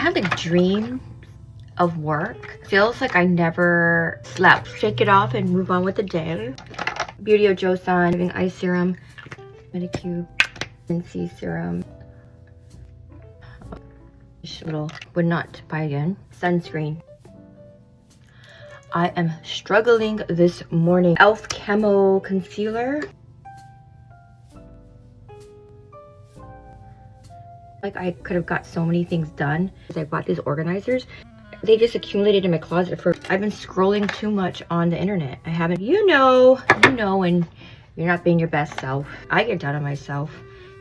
have the dream of work. Feels like I never slept. Shake it off and move on with the day. Beauty of Joseon, giving eye serum, Medicube, and C serum. Little would not buy again. Sunscreen. I am struggling this morning. Elf Camo Concealer. Like I could have got so many things done. I bought these organizers. They just accumulated in my closet for, I've been scrolling too much on the internet. I haven't, you know when you're not being your best self. I get down on myself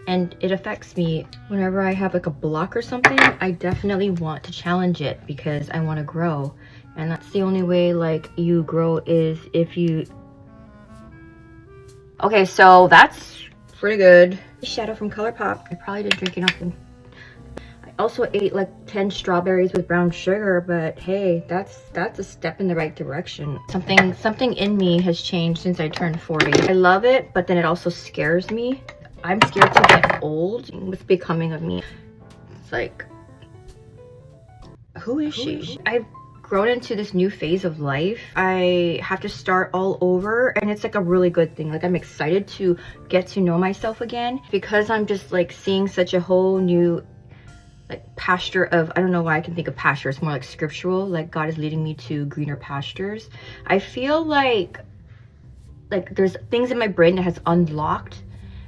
and it affects me. Whenever I have like a block or something, I definitely want to challenge it because I want to grow. And that's the only way like you grow is if you... Okay, so that's pretty good. Shadow from ColourPop. I probably didn't drink enough. I also ate like 10 strawberries with brown sugar, but hey, that's a step in the right direction. Something in me has changed since I turned 40. I love it, but then it also scares me. I'm scared to get old. What's becoming of me? It's like, who is she? I've grown into this new phase of life. I have to start all over, and it's like a really good thing. Like I'm excited to get to know myself again because I'm just like seeing such a whole new like pasture of, I don't know why I can think of pasture, it's more like scriptural, like God is leading me to greener pastures. I feel like there's things in my brain that has unlocked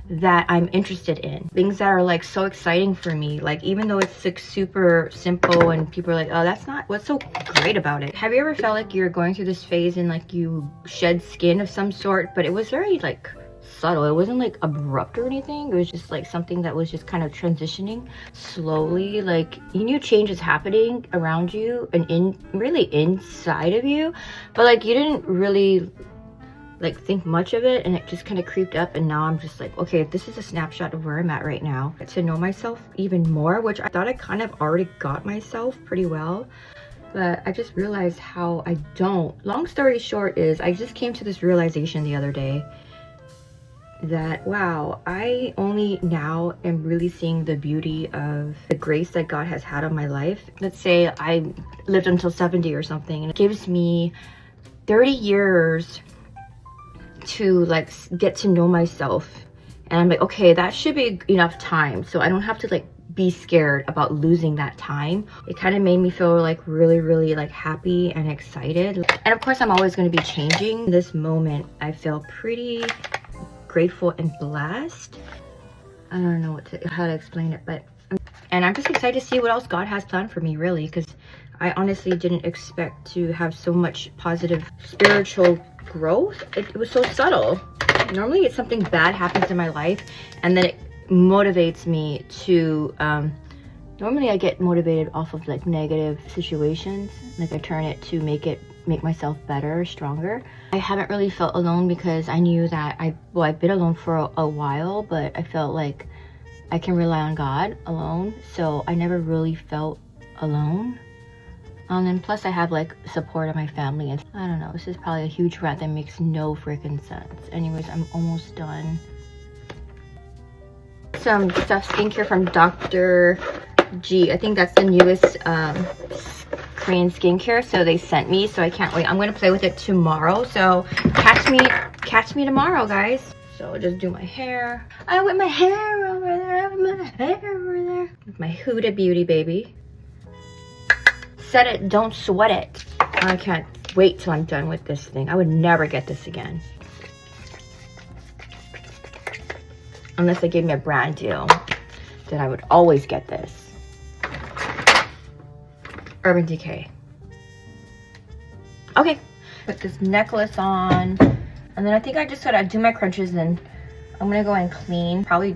that I'm interested in, things that are like so exciting for me. Like even though it's like super simple and people are like, oh, that's not what's so great about it. Have you ever felt like you're going through this phase and like you shed skin of some sort, but it was very like subtle? It wasn't like abrupt or anything. It was just like something that was just kind of transitioning slowly. Like you knew change is happening around you and really inside of you, but like you didn't really like think much of it, and it just kind of creeped up. And now I'm just like, okay, this is a snapshot of where I'm at right now. To know myself even more, which I thought I kind of already got myself pretty well, but I just realized how I don't. Long story short is I just came to this realization the other day that wow, I only now am really seeing the beauty of the grace that God has had on my life. Let's say I lived until 70 or something, and it gives me 30 years to like get to know myself, and I'm like, okay, that should be enough time, so I don't have to like be scared about losing that time. It kind of made me feel like really like happy and excited. And of course I'm always going to be changing. In this moment I feel pretty grateful and blessed. I don't know how to explain it, but I'm just excited to see what else God has planned for me, really, because I honestly didn't expect to have so much positive spiritual growth. It was so subtle. Normally it's something bad happens in my life and then it motivates me to normally I get motivated off of like negative situations, like I turn it to make myself better, stronger. I haven't really felt alone because I knew that I've been alone for a while, but I felt like I can rely on God alone, so I never really felt alone. And plus I have like support of my family, and I don't know, this is probably a huge rant that makes no freaking sense. Anyways, I'm almost done. Some stuff, skincare from Dr. G. I think that's the newest Korean skincare, so they sent me, so I can't wait. I'm gonna play with it tomorrow, so catch me tomorrow, guys. So I'll just do my hair. I with my hair over there, with my hair over there. With my Huda Beauty, baby. Set it, don't sweat it. I can't wait till I'm done with this thing. I would never get this again. Unless they gave me a brand deal, then I would always get this. Urban Decay. Okay, put this necklace on. And then I think I just gotta do my crunches, and I'm gonna go and clean. Probably,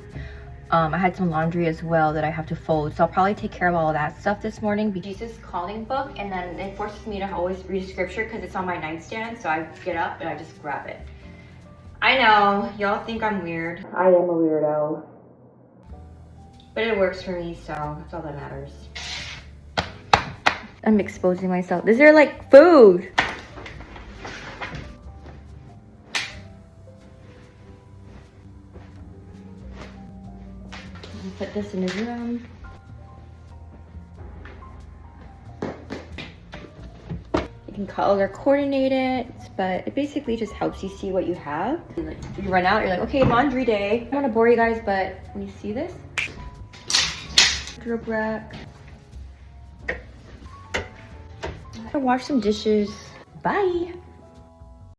I had some laundry as well that I have to fold, so I'll probably take care of all of that stuff this morning. Jesus Calling book, and then it forces me to always read scripture because it's on my nightstand, so I get up and I just grab it. I know, y'all think I'm weird. I am a weirdo. But it works for me, so that's all that matters. I'm exposing myself. These are like food. Put this in the room. You can color coordinate it, but it basically just helps you see what you have. Like, you run out, you're like, okay, laundry day. I don't want to bore you guys, but when you see this, wardrobe rack. I'm gonna wash some dishes. Bye.